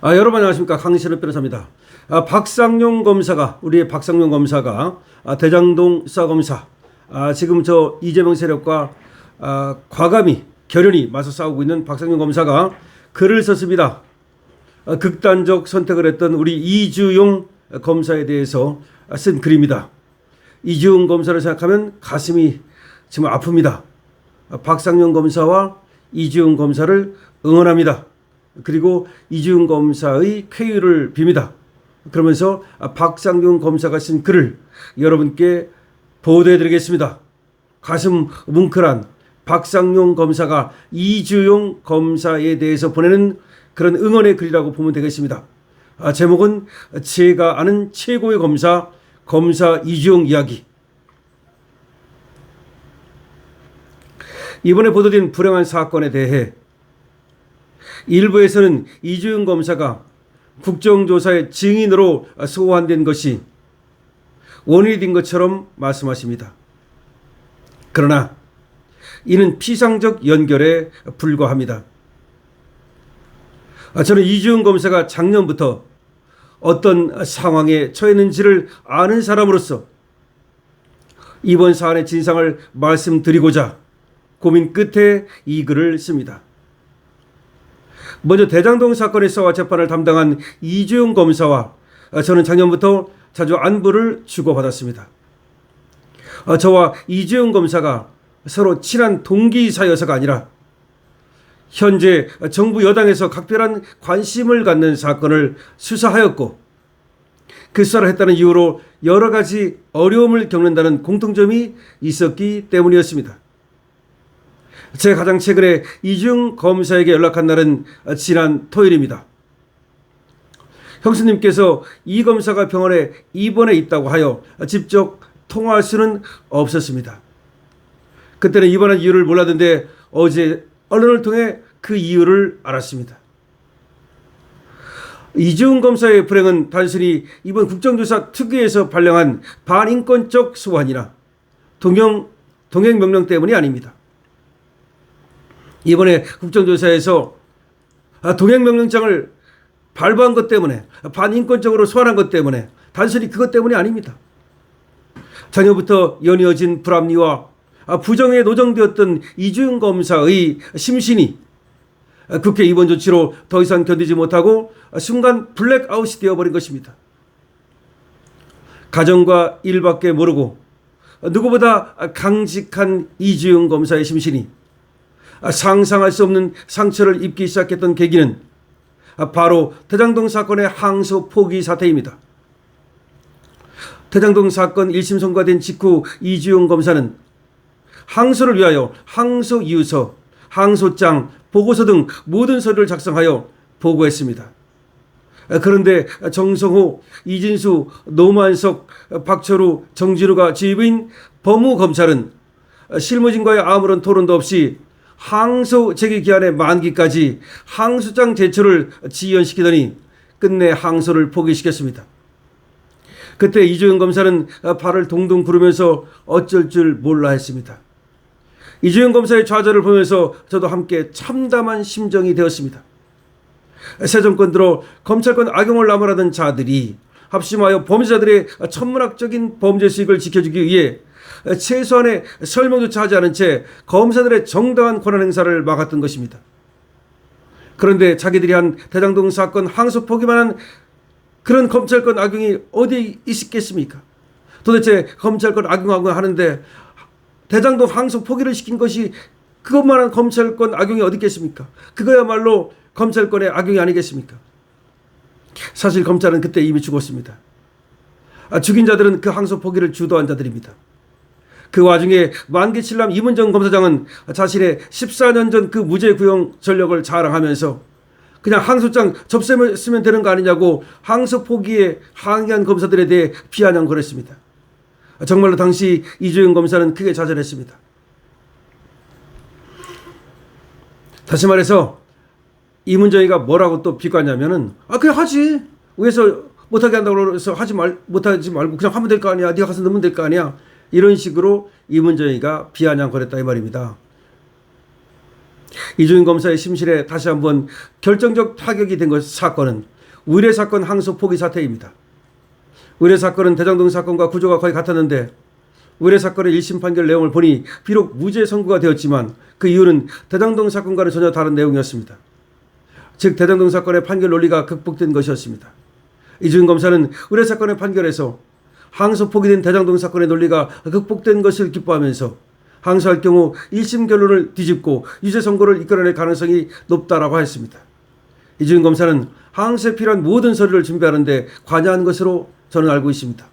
여러분 안녕하십니까. 강신업 변호사입니다. 박상용 검사가 우리의 박상용 검사가 대장동 수사검사 지금 저 이재명 세력과 과감히 결연히 맞서 싸우고 있는 박상용 검사가 글을 썼습니다. 극단적 선택을 했던 우리 이주용 검사에 대해서 쓴 글입니다. 이주용 검사를 생각하면 가슴이 정말 아픕니다. 박상용 검사와 이주용 검사를 응원합니다. 그리고 이주용 검사의 쾌유를 빕니다. 그러면서 박상용 검사가 쓴 글을 여러분께 보도해 드리겠습니다. 가슴 뭉클한 박상용 검사가 이주용 검사에 대해서 보내는 그런 응원의 글이라고 보면 되겠습니다. 제목은 제가 아는 최고의 검사 이주용 이야기. 이번에 보도된 불행한 사건에 대해 일부에서는 이주용 검사가 국정조사의 증인으로 소환된 것이 원인이 된 것처럼 말씀하십니다. 그러나 이는 피상적 연결에 불과합니다. 저는 이주용 검사가 작년부터 어떤 상황에 처했는지를 아는 사람으로서 이번 사안의 진상을 말씀드리고자 고민 끝에 이 글을 씁니다. 먼저 대장동 사건에서와 재판을 담당한 이주용 검사와 저는 작년부터 자주 안부를 주고받았습니다. 저와 이주용 검사가 서로 친한 동기 사이여서가 아니라 현재 정부 여당에서 각별한 관심을 갖는 사건을 수사하였고 그 수사를 했다는 이유로 여러 가지 어려움을 겪는다는 공통점이 있었기 때문이었습니다. 제가 가장 최근에 이주용 검사에게 연락한 날은 지난 토요일입니다. 형수님께서 이 검사가 병원에 입원해 있다고 하여 직접 통화할 수는 없었습니다. 그때는 입원한 이유를 몰랐는데 어제 언론을 통해 그 이유를 알았습니다. 이주용 검사의 불행은 단순히 이번 국정조사 특위에서 발령한 반인권적 소환이나 동행명령 때문이 아닙니다. 이번에 국정조사에서 동행명령장을 발부한 것 때문에 반인권적으로 소환한 것 때문에 단순히 그것 때문이 아닙니다. 작년부터 연이어진 불합리와 부정에 노정되었던 이주용 검사의 심신이 국회 입원 조치로 더 이상 견디지 못하고 순간 블랙아웃이 되어버린 것입니다. 가정과 일밖에 모르고 누구보다 강직한 이주용 검사의 심신이 상상할 수 없는 상처를 입기 시작했던 계기는 바로 대장동 사건의 항소 포기 사태입니다. 대장동 사건 1심 선고된 직후 이주용 검사는 항소를 위하여 항소 이유서, 항소장, 보고서 등 모든 서류를 작성하여 보고했습니다. 그런데 정성호, 이진수, 노만석, 박철우, 정진우가 지휘부인 법무검찰은 실무진과의 아무런 토론도 없이 항소 제기 기한의 만기까지 항소장 제출을 지연시키더니 끝내 항소를 포기시켰습니다. 그때 이주용 검사는 발을 동동 구르면서 어쩔 줄 몰라 했습니다. 이주용 검사의 좌절을 보면서 저도 함께 참담한 심정이 되었습니다. 새 정권 들어 검찰권 악용을 나무라던 자들이 합심하여 범죄자들의 천문학적인 범죄 수익을 지켜주기 위해 최소한의 설명조차 하지 않은 채 검사들의 정당한 권한 행사를 막았던 것입니다. 그런데 자기들이 한 대장동 사건 항소 포기만 한 그런 검찰권 악용이 어디에 있겠습니까? 도대체 검찰권 악용하고 하는데 대장동 항소 포기를 시킨 것이 그것만한 검찰권 악용이 어디 있겠습니까? 그거야말로 검찰권의 악용이 아니겠습니까? 사실 검찰은 그때 이미 죽었습니다. 죽인 자들은 그 항소 포기를 주도한 자들입니다. 그 와중에 만기칠남 이문정 검사장은 자신의 14년 전 그 무죄 구형 전력을 자랑하면서 그냥 항소장 접수했으면 되는 거 아니냐고 항소 포기에 항의한 검사들에 대해 비아냥거렸습니다. 정말로 당시 이주용 검사는 크게 좌절했습니다. 다시 말해서 이문정이가 뭐라고 또 비관하냐면은 그냥 하지. 왜서 못하게 한다고 해서 못하지 말고 그냥 하면 될 거 아니야. 네가 가서 넣으면 될 거 아니야. 이런 식으로 이문정이가 비아냥거렸다 이 말입니다. 이주인 검사의 심실에 다시 한번 결정적 타격이 된 사건은 의뢰 사건 항소 포기 사태입니다. 의뢰 사건은 대장동 사건과 구조가 거의 같았는데 의뢰 사건의 1심 판결 내용을 보니 비록 무죄 선고가 되었지만 그 이유는 대장동 사건과는 전혀 다른 내용이었습니다. 즉 대장동 사건의 판결 논리가 극복된 것이었습니다. 이주인 검사는 의뢰 사건의 판결에서 항소 포기된 대장동 사건의 논리가 극복된 것을 기뻐하면서 항소할 경우 1심 결론을 뒤집고 유죄 선고를 이끌어낼 가능성이 높다라고 했습니다. 이주인 검사는 항소에 필요한 모든 서류를 준비하는데 관여한 것으로 저는 알고 있습니다.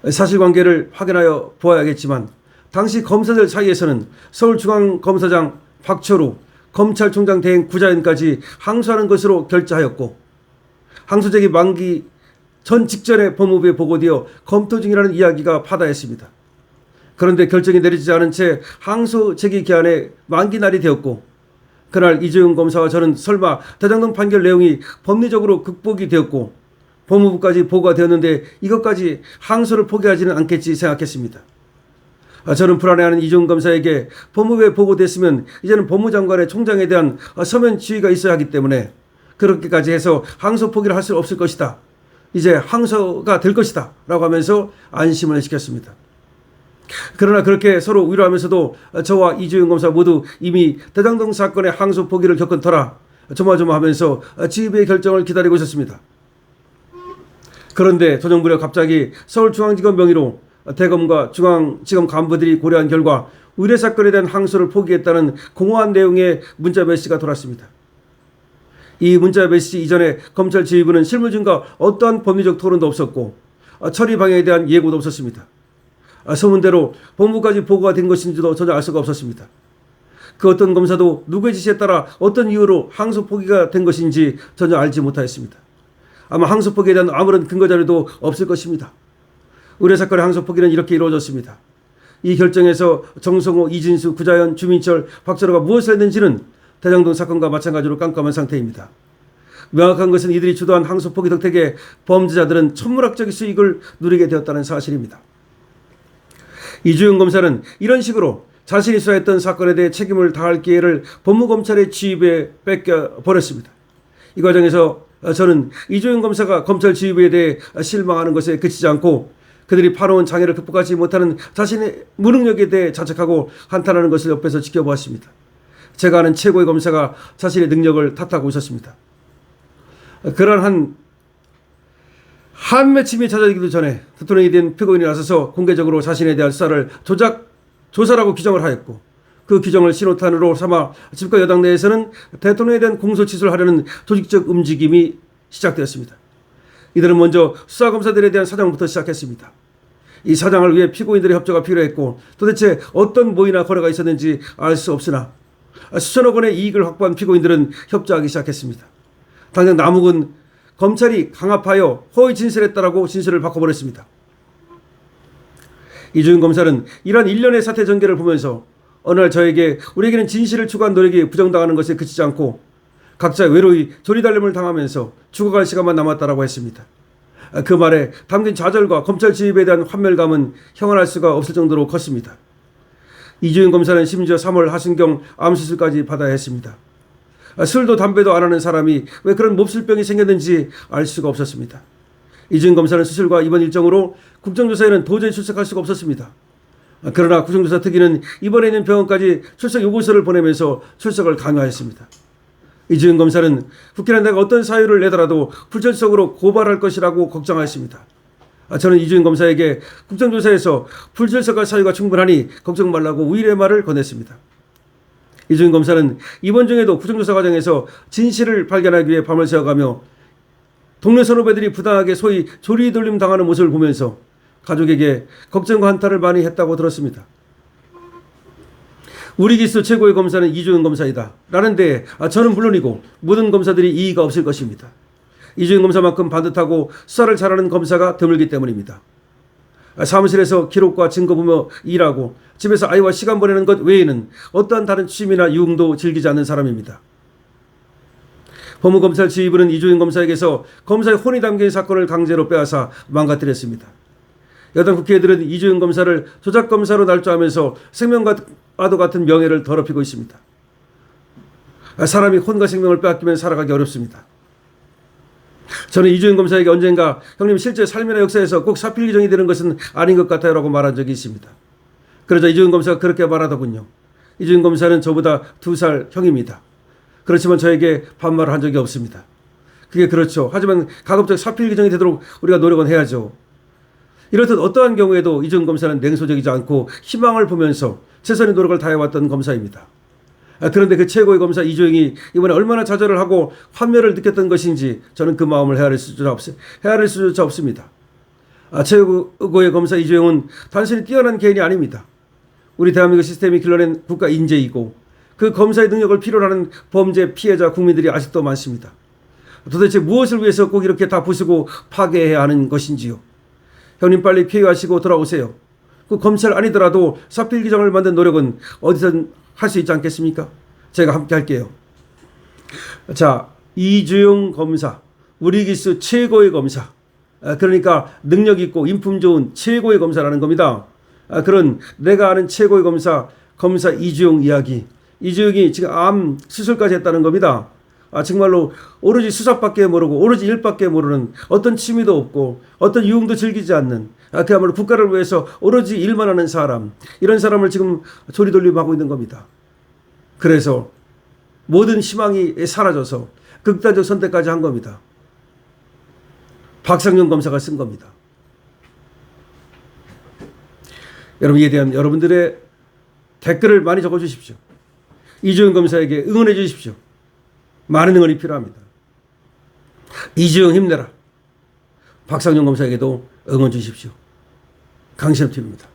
사실관계를 확인하여 보아야겠지만 당시 검사들 사이에서는 서울중앙검사장 박철우, 검찰총장 대행 구자연까지 항소하는 것으로 결재하였고 항소제기 만기 전 직전에 법무부에 보고되어 검토 중이라는 이야기가 파다했습니다. 그런데 결정이 내리지 않은 채 항소 제기 기한의 만기 날이 되었고 그날 이주인 검사와 저는 설마 대장동 판결 내용이 법리적으로 극복이 되었고 법무부까지 보고가 되었는데 이것까지 항소를 포기하지는 않겠지 생각했습니다. 저는 불안해하는 이주인 검사에게 법무부에 보고됐으면 이제는 법무장관의 총장에 대한 서면 지휘가 있어야 하기 때문에 그렇게까지 해서 항소 포기를 할 수 없을 것이다. 이제 항소가 될 것이다 라고 하면서 안심을 시켰습니다. 그러나 그렇게 서로 위로하면서도 저와 이주인 검사 모두 이미 대장동 사건의 항소 포기를 겪은 터라 조마조마하면서 지휘부의 결정을 기다리고 있었습니다. 그런데 조정 무렵 갑자기 서울중앙지검 명의로 대검과 중앙지검 간부들이 고려한 결과 의뢰 사건에 대한 항소를 포기했다는 공허한 내용의 문자 메시지가 돌았습니다. 이 문자 메시지 이전에 검찰 지휘부는 실무진과 어떠한 법리적 토론도 없었고 처리 방향에 대한 예고도 없었습니다. 소문대로 법무부까지 보고가 된 것인지도 전혀 알 수가 없었습니다. 그 어떤 검사도 누구의 지시에 따라 어떤 이유로 항소 포기가 된 것인지 전혀 알지 못하였습니다. 아마 항소 포기에 대한 아무런 근거 자료도 없을 것입니다. 의뢰 사건의 항소 포기는 이렇게 이루어졌습니다. 이 결정에서 정성호, 이진수, 구자연, 주민철, 박철호가 무엇을 했는지는 대장동 사건과 마찬가지로 깜깜한 상태입니다. 명확한 것은 이들이 주도한 항소 포기 덕택에 범죄자들은 천문학적인 수익을 누리게 되었다는 사실입니다. 이주인 검사는 이런 식으로 자신이 수사했던 사건에 대해 책임을 다할 기회를 법무검찰의 지휘부에 뺏겨버렸습니다. 이 과정에서 저는 이주인 검사가 검찰 지휘부에 대해 실망하는 것에 그치지 않고 그들이 파놓은 장애를 극복하지 못하는 자신의 무능력에 대해 자책하고 한탄하는 것을 옆에서 지켜보았습니다. 제가 아는 최고의 검사가 자신의 능력을 탓하고 있었습니다. 그러한 한 맺힘이 찾아지기도 전에 대통령이 된 피고인이 나서서 공개적으로 자신에 대한 수사를 조사라고 규정을 하였고 그 규정을 신호탄으로 삼아 집권 여당 내에서는 대통령에 대한 공소 취소를 하려는 조직적 움직임이 시작되었습니다. 이들은 먼저 수사검사들에 대한 사장부터 시작했습니다. 이 사장을 위해 피고인들의 협조가 필요했고 도대체 어떤 모의나 거래가 있었는지 알 수 없으나 수천억 원의 이익을 확보한 피고인들은 협조하기 시작했습니다. 당장 남욱은 검찰이 강압하여 허위 진술했다라고 진술을 바꿔버렸습니다. 이주인 검사는 이러한 일련의 사태 전개를 보면서 어느 날 저에게 우리에게는 진실을 추구한 노력이 부정당하는 것에 그치지 않고 각자 외로이 조리달림을 당하면서 죽어갈 시간만 남았다라고 했습니다. 그 말에 담긴 좌절과 검찰 지휘부에 대한 환멸감은 형언할 수가 없을 정도로 컸습니다. 이주인 검사는 심지어 3월 하순경 암수술까지 받아야 했습니다. 술도 담배도 안 하는 사람이 왜 그런 몹쓸병이 생겼는지 알 수가 없었습니다. 이주인 검사는 수술과 입원 일정으로 국정조사에는 도저히 출석할 수가 없었습니다. 그러나 국정조사 특위는 입원해 있는 병원까지 출석 요구서를 보내면서 출석을 강요했습니다. 이주인 검사는 국회는 내가 어떤 사유를 내더라도 불철석으로 고발할 것이라고 걱정하였습니다. 저는 이주인 검사에게 국정조사에서 불철석할 사유가 충분하니 걱정 말라고 우일의 말을 건넸습니다. 이주인 검사는 이번 중에도 국정조사 과정에서 진실을 발견하기 위해 밤을 새워가며 동료 선후배들이 부당하게 소위 조리돌림 당하는 모습을 보면서 가족에게 걱정과 한탄을 많이 했다고 들었습니다. 우리 기수 최고의 검사는 이주인 검사이다 라는데 저는 물론이고 모든 검사들이 이의가 없을 것입니다. 이주인 검사만큼 반듯하고 수사를 잘하는 검사가 드물기 때문입니다. 사무실에서 기록과 증거 보며 일하고 집에서 아이와 시간 보내는 것 외에는 어떠한 다른 취미나 유흥도 즐기지 않는 사람입니다. 법무검찰 지휘부는 이주인 검사에게서 검사의 혼이 담긴 사건을 강제로 빼앗아 망가뜨렸습니다. 여당 국회의원들은 이주영 검사를 조작검사로 날조하면서 생명과도 같은 명예를 더럽히고 있습니다. 사람이 혼과 생명을 빼앗기면 살아가기 어렵습니다. 저는 이주영 검사에게 언젠가 형님 실제 삶이나 역사에서 꼭 사필 규정이 되는 것은 아닌 것 같아요 라고 말한 적이 있습니다. 그러자 이주영 검사가 그렇게 말하더군요. 이주영 검사는 저보다 2살 형입니다. 그렇지만 저에게 반말을 한 적이 없습니다. 그게 그렇죠. 하지만 가급적 사필 규정이 되도록 우리가 노력은 해야죠. 이렇듯 어떠한 경우에도 이주영 검사는 냉소적이지 않고 희망을 보면서 최선의 노력을 다해왔던 검사입니다. 그런데 그 최고의 검사 이주영이 이번에 얼마나 좌절을 하고 환멸을 느꼈던 것인지 저는 그 마음을 헤아릴 수조차 없습니다. 최고의 검사 이주영은 단순히 뛰어난 개인이 아닙니다. 우리 대한민국 시스템이 길러낸 국가 인재이고 그 검사의 능력을 필요로 하는 범죄 피해자 국민들이 아직도 많습니다. 도대체 무엇을 위해서 꼭 이렇게 다 부수고 파괴해야 하는 것인지요. 형님 빨리 피해가시고 돌아오세요. 그 검찰 아니더라도 사필 규정을 만든 노력은 어디선 할 수 있지 않겠습니까? 제가 함께 할게요. 자, 이주영 검사, 우리 기수 최고의 검사. 그러니까 능력 있고 인품 좋은 최고의 검사라는 겁니다. 그런 내가 아는 최고의 검사 이주영 이야기. 이주영이 지금 암 수술까지 했다는 겁니다. 정말로 오로지 수사밖에 모르고 오로지 일밖에 모르는 어떤 취미도 없고 어떤 유흥도 즐기지 않는 그야말로 국가를 위해서 오로지 일만 하는 사람, 이런 사람을 지금 조리돌림하고 있는 겁니다. 그래서 모든 희망이 사라져서 극단적 선택까지 한 겁니다. 박상용 검사가 쓴 겁니다. 여러분, 이에 대한 여러분들의 댓글을 많이 적어주십시오. 이주영 검사에게 응원해 주십시오. 많은 응원이 필요합니다. 이주영 힘내라. 박상용 검사에게도 응원 주십시오. 강신업TV입니다.